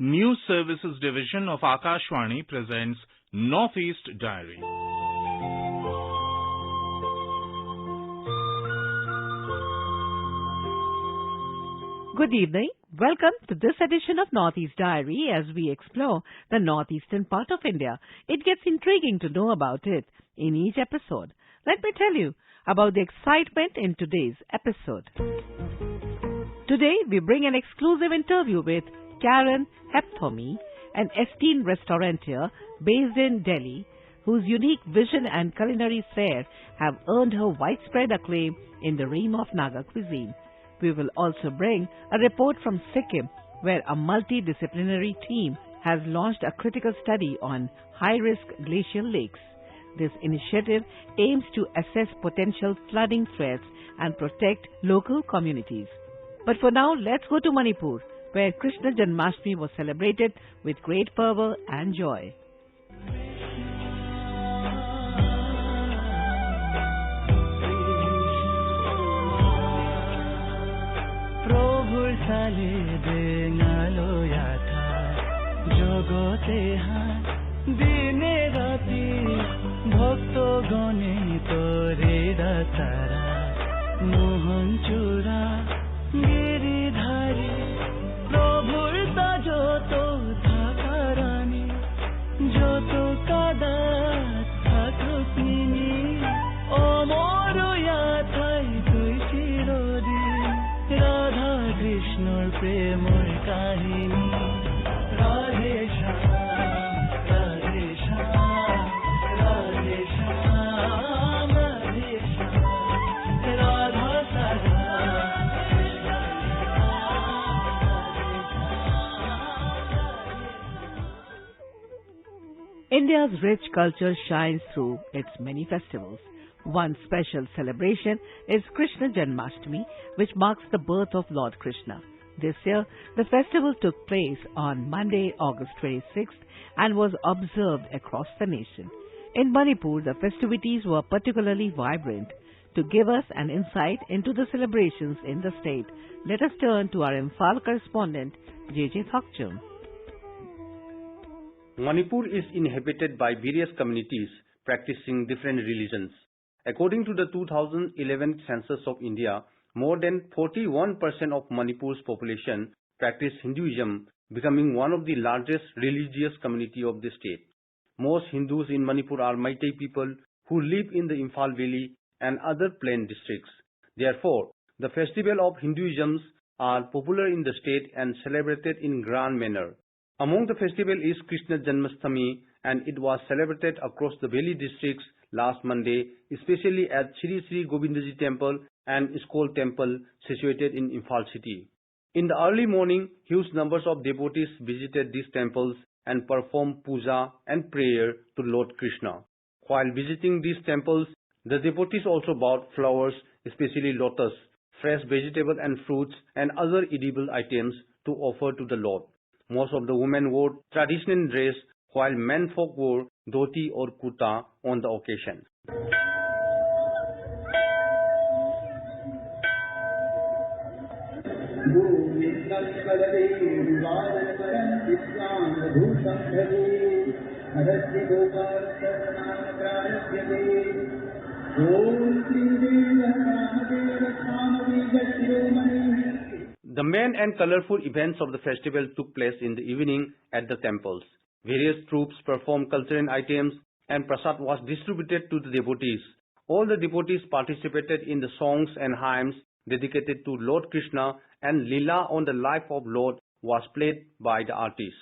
News Services Division of Akashvani presents Northeast Diary. Good evening. Welcome to this edition of Northeast Diary as we explore the northeastern part of India. It gets intriguing to know about it in each episode. Let me tell you about the excitement in today's episode. Today we bring an exclusive interview with Karen Hepthomi, an esteemed restaurateur based in Delhi, whose unique vision and culinary flair have earned her widespread acclaim in the realm of Naga cuisine. We will also bring a report from Sikkim, where a multidisciplinary team has launched a critical study on high-risk glacial lakes. This initiative aims to assess potential flooding threats and protect local communities. But for now, let's go to Manipur, where Krishna Janmashtami was celebrated with great fervor and joy. India's rich culture shines through its many festivals. One special celebration is Krishna Janmashtami, which marks the birth of Lord Krishna. This year, the festival took place on Monday, August 26th and was observed across the nation. In Manipur, the festivities were particularly vibrant. To give us an insight into the celebrations in the state, let us turn to our Imphal correspondent, J.J. Thokchung. Manipur is inhabited by various communities practicing different religions. According to the 2011 census of India, more than 41% of Manipur's population practice Hinduism, becoming one of the largest religious community of the state. Most Hindus in Manipur are Meitei people who live in the Imphal Valley and other plain districts. Therefore, the festival of Hinduism are popular in the state and celebrated in grand manner. Among the festival is Krishna Janmashtami, and it was celebrated across the valley districts last Monday, especially at Shri Shri Govindaji Temple and Iskol Temple situated in Imphal city. In the early morning, huge numbers of devotees visited these temples and performed puja and prayer to Lord Krishna. While visiting these temples, the devotees also bought flowers, especially lotus, fresh vegetable and fruits and other edible items to offer to the Lord. Most of the women wore traditional dress, while men folk wore dhoti or kurta on the occasion. The main and colorful events of the festival took place in the evening at the temples. Various troops performed cultural items and prasad was distributed to the devotees. All the devotees participated in the songs and hymns dedicated to Lord Krishna, and Leela on the life of Lord was played by the artists.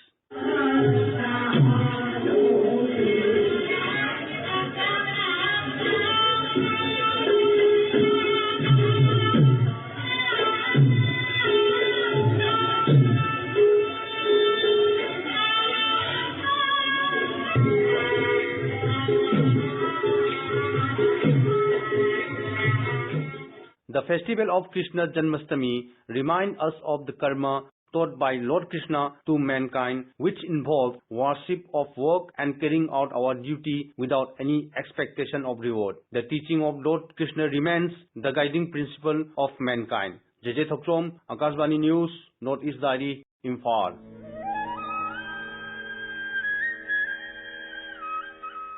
The festival of Krishna Janmashtami reminds us of the karma taught by Lord Krishna to mankind, which involve worship of work and carrying out our duty without any expectation of reward. The teaching of Lord Krishna remains the guiding principle of mankind. J.J. Thokchung, Akashvani News, Northeast Diary, Imphal.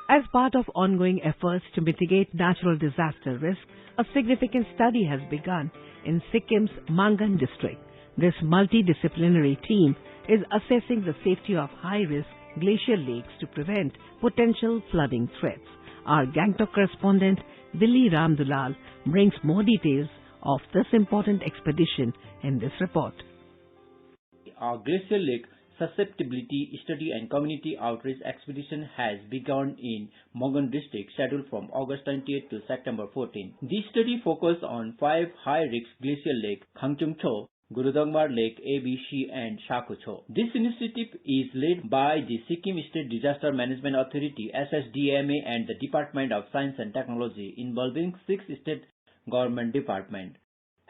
As part of ongoing efforts to mitigate natural disaster risk, a significant study has begun in Sikkim's Mangan district. This multidisciplinary team is assessing the safety of high-risk glacial lakes to prevent potential flooding threats. Our Gangtok correspondent Billy Ramdulal brings more details of this important expedition in this report. Our glacial lake susceptibility study and community outreach expedition has begun in Mangan district, scheduled from August 28 to September 14. This study focused on 5 high-risk glacial lakes: Khangchung-cho, Gurudongmar Lake, ABC, and Shakucho. This initiative is led by the Sikkim State Disaster Management Authority (SSDMA) and the Department of Science and Technology, involving 6 state government departments.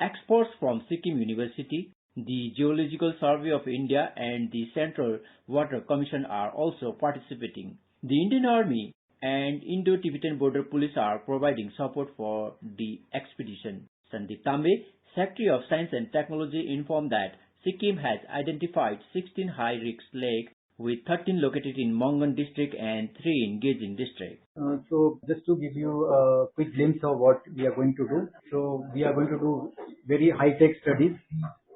Experts from Sikkim University, the Geological Survey of India, and the Central Water Commission are also participating. The Indian Army and Indo-Tibetan Border Police are providing support for the expedition. Sandeep Tambe, Secretary of Science and Technology, informed that Sikkim has identified 16 high-risk lakes, with 13 located in Mangan district and 3 in Gejin district. So just to give you a quick glimpse of what we are going to do. So we are going to do very high-tech studies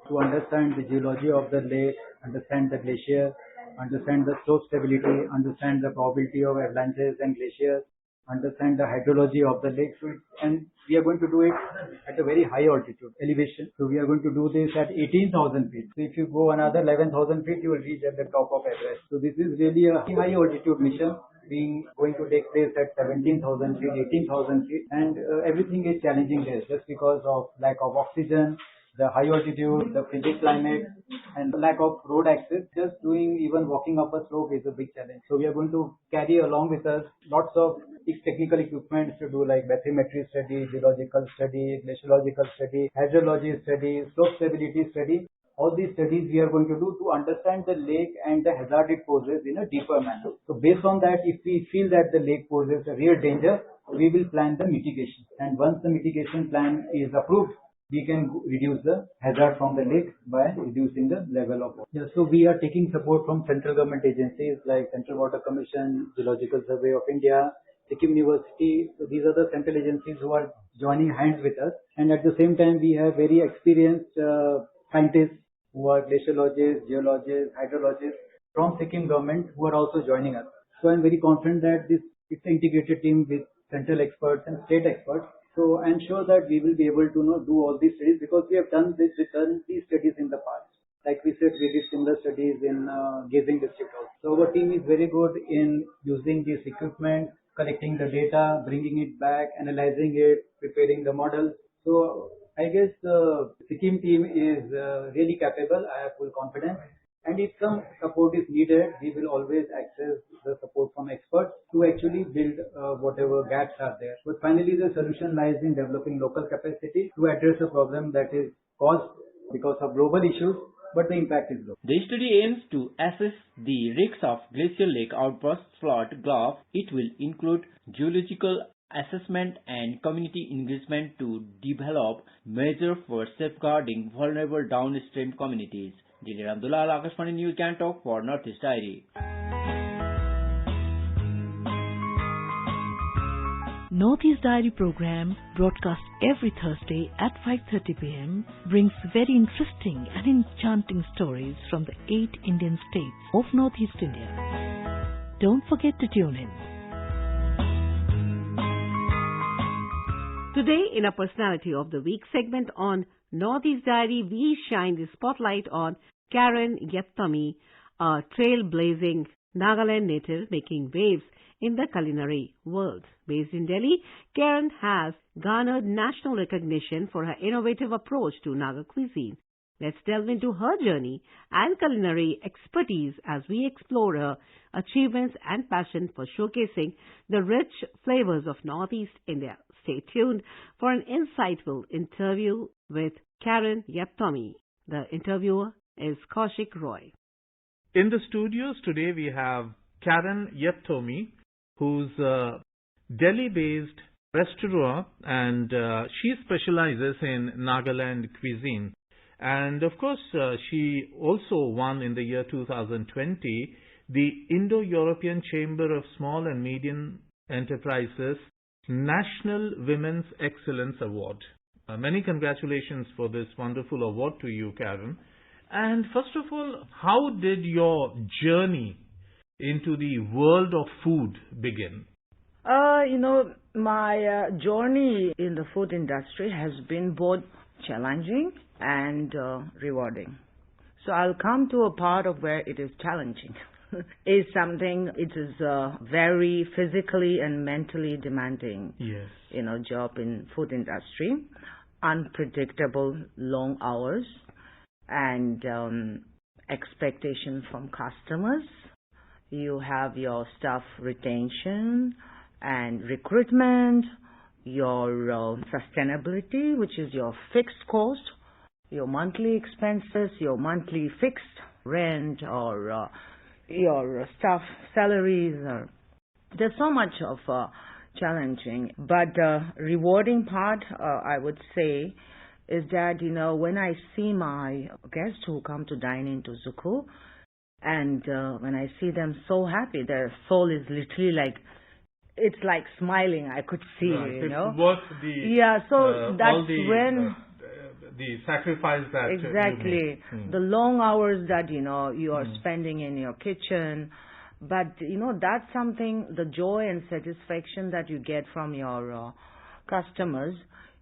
to understand the geology of the lake, understand the glacier, understand the slope stability, understand the probability of avalanches and glaciers, understand the hydrology of the lake. And we are going to do it at a very high altitude elevation. So we are going to do this at 18,000 feet. So if you go another 11,000 feet, you will reach at the top of Everest. So this is really a high altitude mission going to take place at 17,000 feet, 18,000 feet, and everything is challenging there just because of lack of oxygen, the high altitude, the frigid climate, and the lack of road access. Just even walking up a slope is a big challenge. So we are going to carry along with us lots of technical equipment to do, like bathymetry study, geological study, glaciological study, hydrology study, slope stability study. All these studies we are going to do to understand the lake and the hazard it poses in a deeper manner. So based on that, if we feel that the lake poses a real danger, we will plan the mitigation. And once the mitigation plan is approved, we can reduce the hazard from the lake by reducing the level of water. Yeah, so we are taking support from central government agencies like Central Water Commission, Geological Survey of India, Sikkim University. So these are the central agencies who are joining hands with us. And at the same time, we have very experienced scientists who are glaciologists, geologists, hydrologists from Sikkim government who are also joining us. So I'm very confident that it's an integrated team with central experts and state experts. So I'm sure that we will be able to do all these studies because we have done these studies in the past. Like we said, we did similar studies in Gejin district also. So our team is very good in using this equipment, collecting the data, bringing it back, analyzing it, preparing the models. So I guess the Sikkim team is really capable. I have full confidence. And if some support is needed, we will always access the support from experts to actually build whatever gaps are there. But finally, the solution lies in developing local capacity to address a problem that is caused because of global issues, but the impact is low. The study aims to assess the risks of glacial lake outbursts, flood, gulf. It will include geological assessment and community engagement to develop measures for safeguarding vulnerable downstream communities. Billy Ramdulal, Akashvani News, Gangtok for Northeast Diary. Northeast Diary program, broadcast every Thursday at 5:30 p.m., brings very interesting and enchanting stories from the 8 Indian states of Northeast India. Don't forget to tune in. Today, in a Personality of the Week segment on Northeast Diary, we shine the spotlight on Karen Yeptami, a trailblazing Nagaland native making waves in the culinary world. Based in Delhi, Karen has garnered national recognition for her innovative approach to Naga cuisine. Let's delve into her journey and culinary expertise as we explore her achievements and passion for showcasing the rich flavors of Northeast India. Stay tuned for an insightful interview with Karen Yeptami. The interviewer is Kaushik Roy. In the studios today we have Karen Yeptami, who's a Delhi-based restaurant, and she specializes in Nagaland cuisine. And of course, she also won in the year 2020 the Indo-European Chamber of Small and Medium Enterprises National Women's Excellence Award. Many congratulations for this wonderful award to you, Karen. And first of all, how did your journey into the world of food begin? My journey in the food industry has been both challenging and rewarding. So I'll come to a part of where it is challenging. It is very physically and mentally demanding, Yes. job in food industry. Unpredictable long hours and expectation from customers. You have your staff retention and recruitment, your sustainability, which is your fixed cost, your monthly expenses, your monthly fixed rent, or your staff salaries. There's so much of challenging, but the rewarding part, I would say, is that, when I see my guests who come to dine into Zuku, and when I see them so happy, their soul is literally it's like smiling. I could see, Right. It's worth the Yeah, so that's when the sacrifice that exactly you make. the long hours that you are spending in your kitchen, but that's something, the joy and satisfaction that you get from your customers.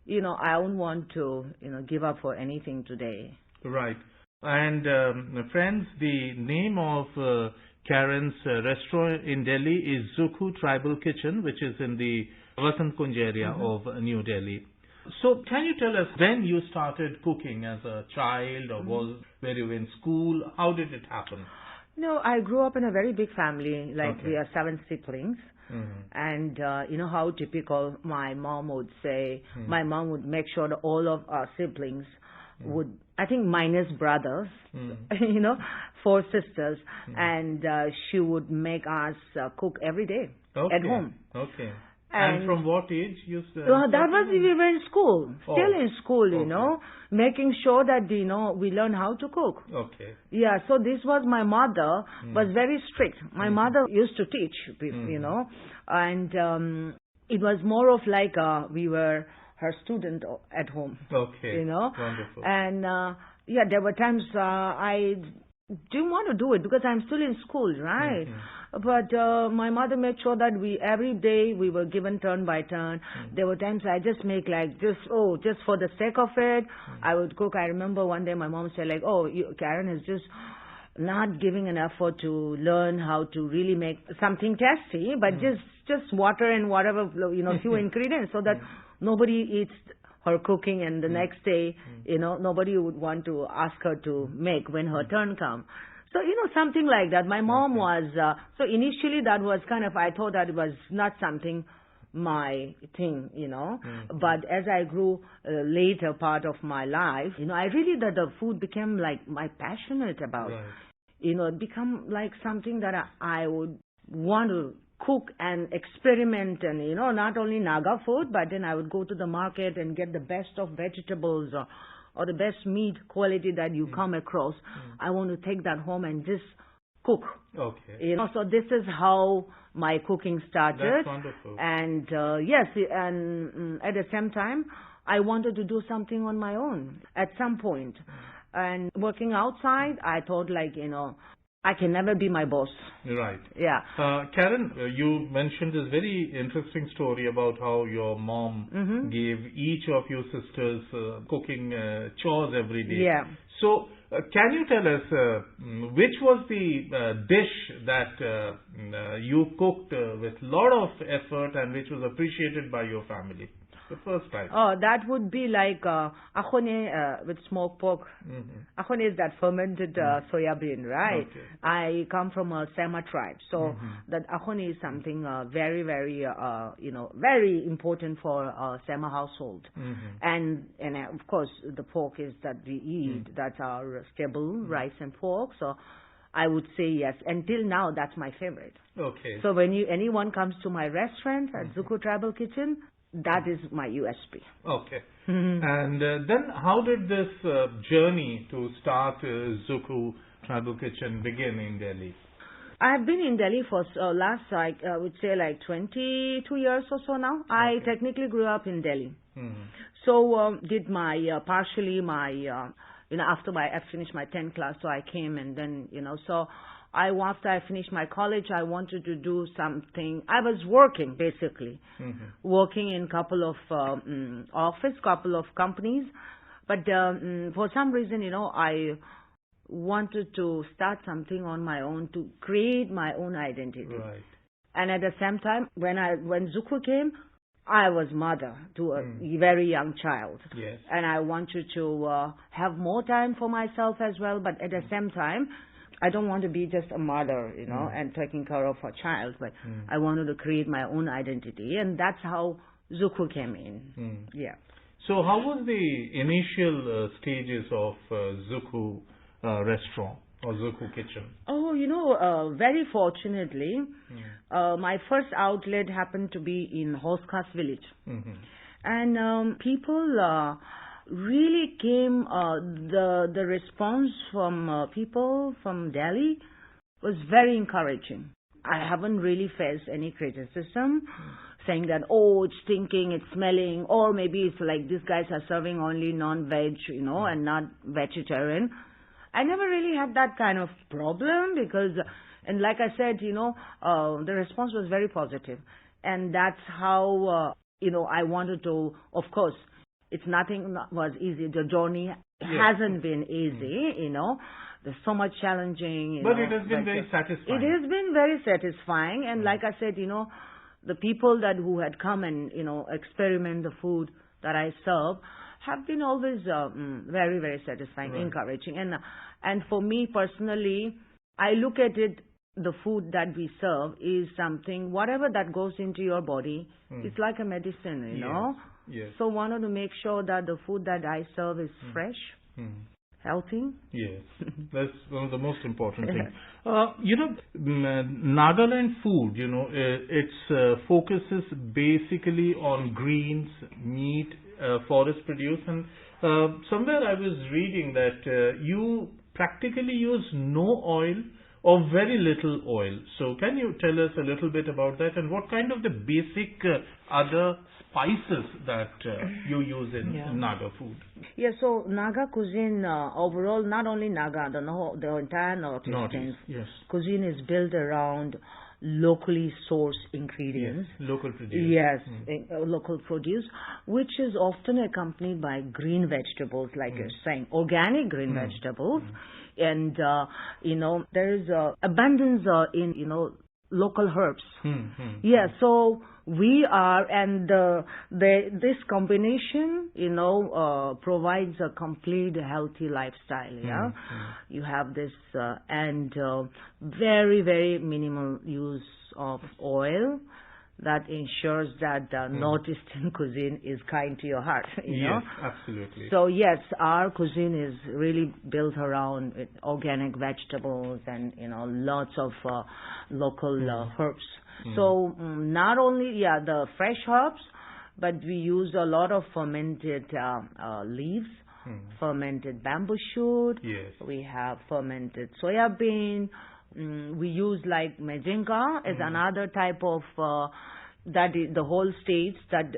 I wouldn't want to give up for anything today. Right. And friends, the name of Karen's restaurant in Delhi is Zuku Tribal Kitchen, which is in the Vasant Kunj area of New Delhi. So can you tell us when you started cooking as a child, or were you in school? How did it happen? No, I grew up in a very big family. Okay. We are 7 siblings. And how typical my mom would say. My mom would make sure that all of our siblings would, I think minus brothers, 4 sisters, and she would make us cook every day at home. Okay. And from what age you started? That was we were in school, still in school, Okay. making sure that, we learn how to cook. Okay. Yeah, so this was my mother, was very strict. My mother used to teach, and it was more of like we were her student at home. Okay. Wonderful. And there were times I didn't want to do it because I'm still in school, right? But my mother made sure that every day we were given turn by turn. There were times I just make just for the sake of it, I would cook. I remember one day my mom said Karen is just not giving an effort to learn how to really make something tasty, but just water and whatever, few ingredients so that nobody eats her cooking and the next day, nobody would want to ask her to make when her turn comes. So, something like that. My mom was, so initially that was I thought that it was not something my thing, But as I grew later part of my life, I really, the food became my passionate about. Right. It become something that I would want to cook and experiment and, not only Naga food, but then I would go to the market and get the best of vegetables or the best meat quality that you come across. I want to take that home and just cook. Okay. So this is how my cooking started. That's wonderful. And yes, and at the same time, I wanted to do something on my own at some point. And working outside, I thought I can never be my boss. Right. Yeah. Karen, you mentioned this very interesting story about how your mom gave each of your sisters cooking chores every day. Yeah. So, can you tell us which was the dish that you cooked with a lot of effort and which was appreciated by your family the first time? Oh, that would be akhone with smoked pork. Akhone is that fermented soya bean, right? Okay. I come from a Sema tribe, so that akhone is something very, very, very important for Sema household. And of course, the pork is that we eat. That's our staple, rice and pork. So I would say yes. Until now, that's my favorite. Okay. So when anyone comes to my restaurant at Zuku Tribal Kitchen, that is my USP. Okay. And then how did this journey to start Zuku Tribal Kitchen begin in Delhi? I've been in Delhi for last, I would say, like 22 years or so now. I technically grew up in Delhi. So did my partially my after I finished my 10th class, so I came and then so after I finished my college, I wanted to do something. I was working basically, working in couple of couple of companies, but for some reason I wanted to start something on my own to create my own identity. Right. And at the same time, when Zuku came, I was mother to a very young child. Yes. And I wanted to have more time for myself as well, but at the same time, I don't want to be just a mother, and taking care of a child, but I wanted to create my own identity, and that's how Zuku came in. Yeah. So how was the initial stages of Zuku restaurant or Zuku kitchen? Oh, very fortunately, my first outlet happened to be in Hoskas village. And people really came, the response from people from Delhi was very encouraging. I haven't really faced any criticism saying that, oh, it's stinking, it's smelling, or maybe it's like these guys are serving only non-veg, and not vegetarian. I never really had that kind of problem because, and like I said, the response was very positive. And that's how, I wanted to, of course, nothing was easy. The journey hasn't been easy, There's so much challenging. But it has been very satisfying. It has been very satisfying. And like I said, the people who had come and, experiment the food that I serve have been always very, very satisfying, encouraging. And for me personally, I look at it, the food that we serve is something, whatever that goes into your body, it's like a medicine, Yes. So wanted to make sure that the food that I serve is fresh, healthy. Yes, that's one of the most important things. Nagaland food, it focuses basically on greens, meat, forest produce, and somewhere I was reading that you practically use no oil or very little oil. So can you tell us a little bit about that and what kind of the basic other spices that you use in Naga food? Yeah, so Naga cuisine overall, not only Naga, the entire Northeastern cuisine is built around locally sourced ingredients. Yes, local produce. Yes, local produce, which is often accompanied by green vegetables, like you're saying, organic green vegetables. And, there is abundance in, local herbs. Yeah, so we are, and this combination, provides a complete healthy lifestyle. You have this and very, very minimal use of oil. That ensures that Northeastern cuisine is kind to your heart. Yes, absolutely. So yes, our cuisine is really built around organic vegetables and lots of local herbs. So not only the fresh herbs, but we use a lot of fermented leaves, fermented bamboo shoot. Yes. We have fermented soya bean. We use like Majinka as another type of that is the whole states that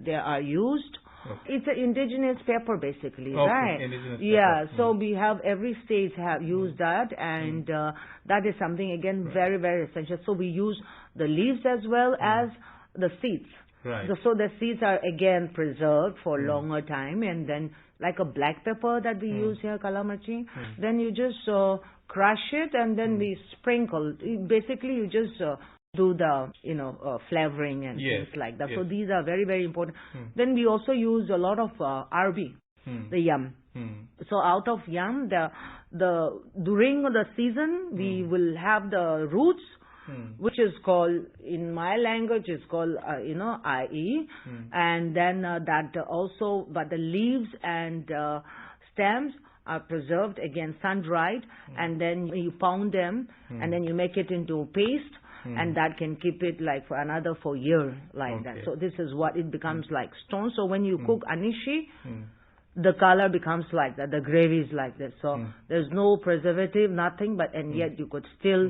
they are used. It's an indigenous pepper basically, right? Indigenous pepper. pepper. So we have every state have used that, and that is something again very, very essential. So we use the leaves as well as the seeds. Right. So the seeds are again preserved for longer time, and then like a black pepper that we use here, Kalamarchi, then you just crush it and then we sprinkle. Basically, you just do the flavoring and things like that. Yes. So these are very, very important. Then we also use a lot of arbi, the yam. So out of yam, the during the season we will have the roots, which is called, in my language, is called, IE. And then that also, but the leaves and stems are preserved, again, sun-dried, and then you pound them, and then you make it into paste, and that can keep it like for another 4 years, like that. So this is what it becomes like stone. So when you cook anishi, the color becomes like that, the gravy is like that. So there's no preservative, nothing, but and yet you could still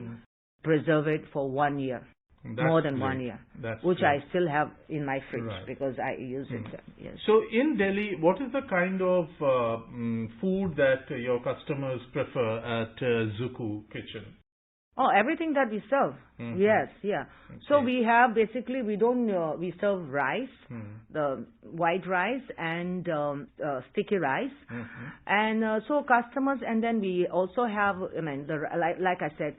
preserve it for 1 year. That's more than great. 1 year, That's which great. I still have in my fridge Right. because I use it. Yes. So in Delhi, what is the kind of food that your customers prefer at Zuku Kitchen? Oh, everything that we serve. Mhm. Yes, yeah. So Okay. we have basically we don't we serve rice, the white rice and sticky rice, and so customers, and then we also have like I said,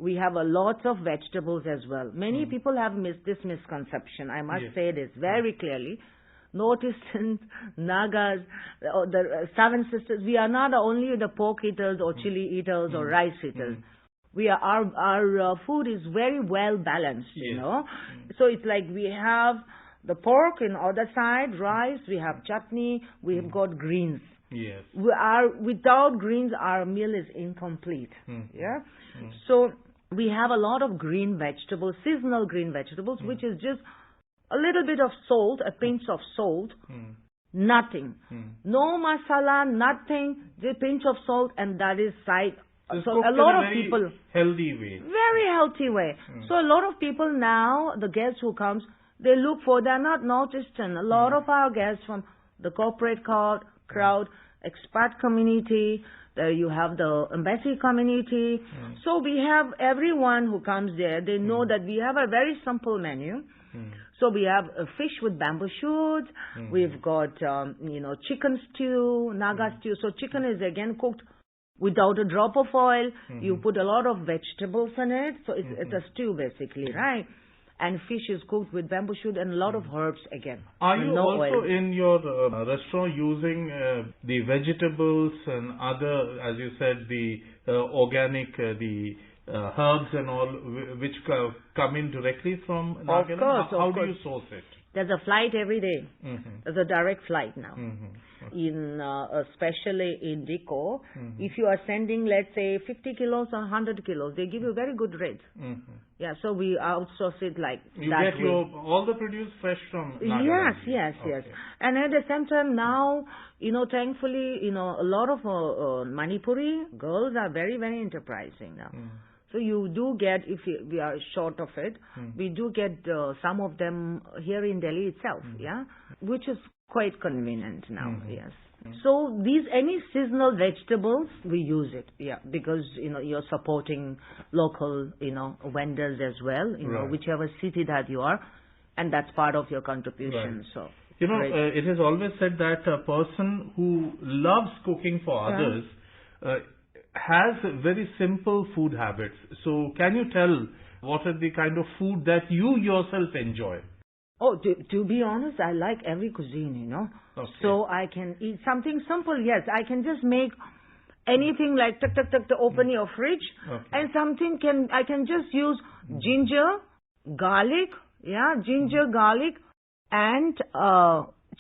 we have a lot of vegetables as well. Many people have this misconception. I must Yes. say this very clearly. Northeastern Nagas, the Seven Sisters, we are not only the pork eaters or chili eaters or rice eaters. We are our food is very well balanced, you Yes. know. So it's like we have the pork in other side, rice, we have chutney, we have got greens. Yes. Without greens, our meal is incomplete. Yeah. So we have a lot of green vegetables, seasonal green vegetables, which is just a little bit of salt, a pinch of salt, nothing, no masala, nothing, just a pinch of salt, and that is side. It's So cooked a lot in of very people, healthy way. very healthy way. So a lot of people now, the guests who comes, they look for, they're not Northeastern. A lot of our guests from the corporate crowd, expat community, there you have the embassy community. So we have everyone who comes there, they know that we have a very simple menu. So we have a fish with bamboo shoots. We've got, chicken stew, Naga stew. So chicken is again cooked without a drop of oil. You put a lot of vegetables in it. So it's a stew basically, right? And fish is cooked with bamboo shoot and a lot of herbs again. Are you no also oil. in your restaurant using the vegetables and other, as you said, the organic, the herbs and all, which come in directly from Nagaland? course, How of do you course. source it? There's a flight every day. There's a direct flight now. In especially in Dico, if you are sending, let's say, 50 kilos or 100 kilos, they give you very good rates. Yeah, so we outsource it like You that get way. all the produce fresh from Nagaland? Yes. Okay. And at the same time now, thankfully, a lot of Manipuri girls are very, very enterprising now. So you do get, if we are short of it, we do get some of them here in Delhi itself, yeah, which is quite convenient now, yes. So any seasonal vegetables, we use it, yeah, because, you're supporting local, vendors as well, Right. whichever city that you are, and that's part of your contribution, Right. so. It is always said that a person who loves cooking for others has very simple food habits. So can you tell what are the kind of food that you yourself enjoy? Oh, to be honest, I like every cuisine, Okay. So I can eat something simple, yes. I can just make anything like tuck, to open your fridge. Okay. And I can just use ginger, garlic, garlic, and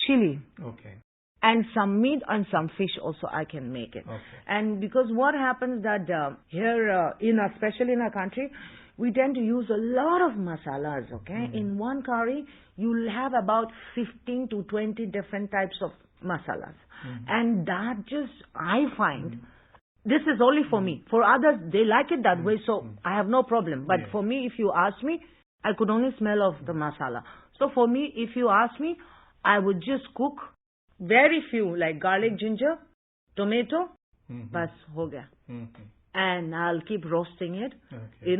chili. Okay. And some meat and some fish also I can make it. Okay. And because what happens that here, especially in our country, we tend to use a lot of masalas, okay? In one curry, you'll have about 15 to 20 different types of masalas. And that I find, this is only for me. For others, they like it that way, so I have no problem. But for me, if you ask me, I could only smell of the masala. So for me, if you ask me, I would just cook very few, like garlic, ginger, tomato, bas ho gaya. And I'll keep roasting it, Okay.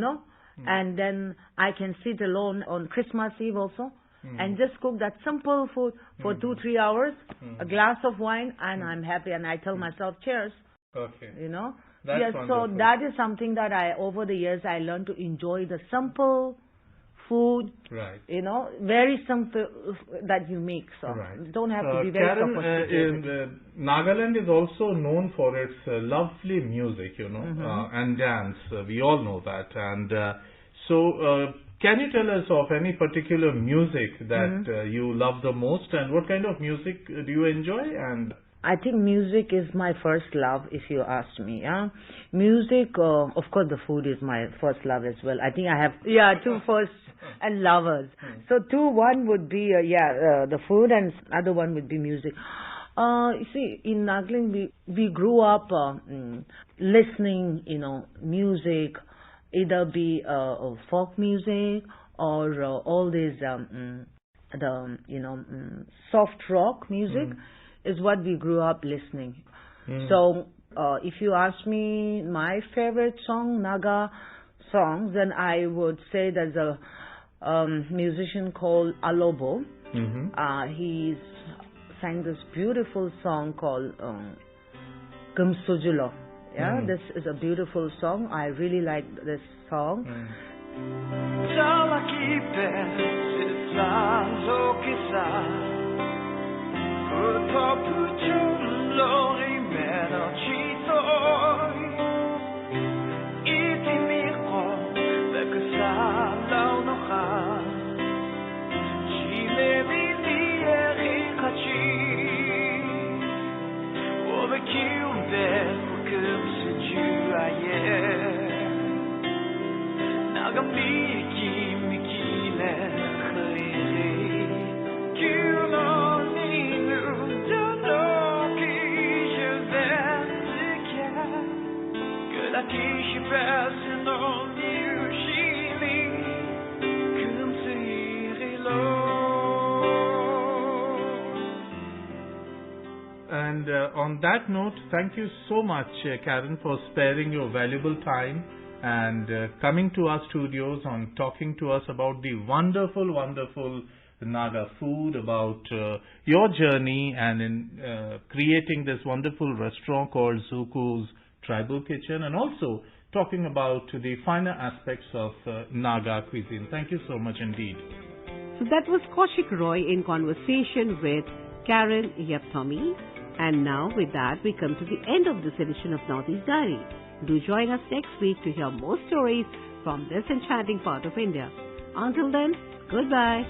and then I can sit alone on Christmas Eve also and just cook that simple food for 2-3 hours, a glass of wine, and I'm happy, and I tell myself, cheers, Okay. Yes, That's so wonderful. that is something that over the years, I learned to enjoy the simple food, Right. very simple that you make. So Right. don't have to be very Karen, sophisticated. Nagaland is also known for its lovely music, and dance. We all know that. And so, can you tell us of any particular music that you love the most, and what kind of music do you enjoy? And I think music is my first love, if you ask me. Yeah, music. Of course, the food is my first love as well. I think I have two first and lovers. So one would be the food, and other one would be music. You see, in Nagaland we grew up listening, music, either be folk music or all these soft rock music is what we grew up listening. So if you ask me my favorite song, Naga songs, then I would say there's a musician called Alobo. He sang this beautiful song called Kumsujulo. Yeah, this is a beautiful song. I really like this song. And on that note, thank you so much, Karen, for sparing your valuable time and coming to our studios and talking to us about the wonderful, wonderful Naga food, about your journey and in creating this wonderful restaurant called Zuku's Tribal Kitchen, and also talking about the finer aspects of Naga cuisine. Thank you so much indeed. So that was Kaushik Roy in conversation with Karen Yepthomi. And now with that, we come to the end of this edition of Northeast Diary. Do join us next week to hear more stories from this enchanting part of India. Until then, goodbye.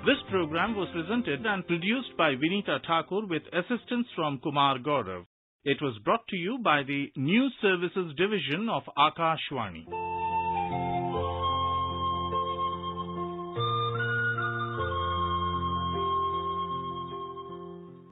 This program was presented and produced by Vinita Thakur with assistance from Kumar Gaurav. It was brought to you by the News Services Division of Akashvani.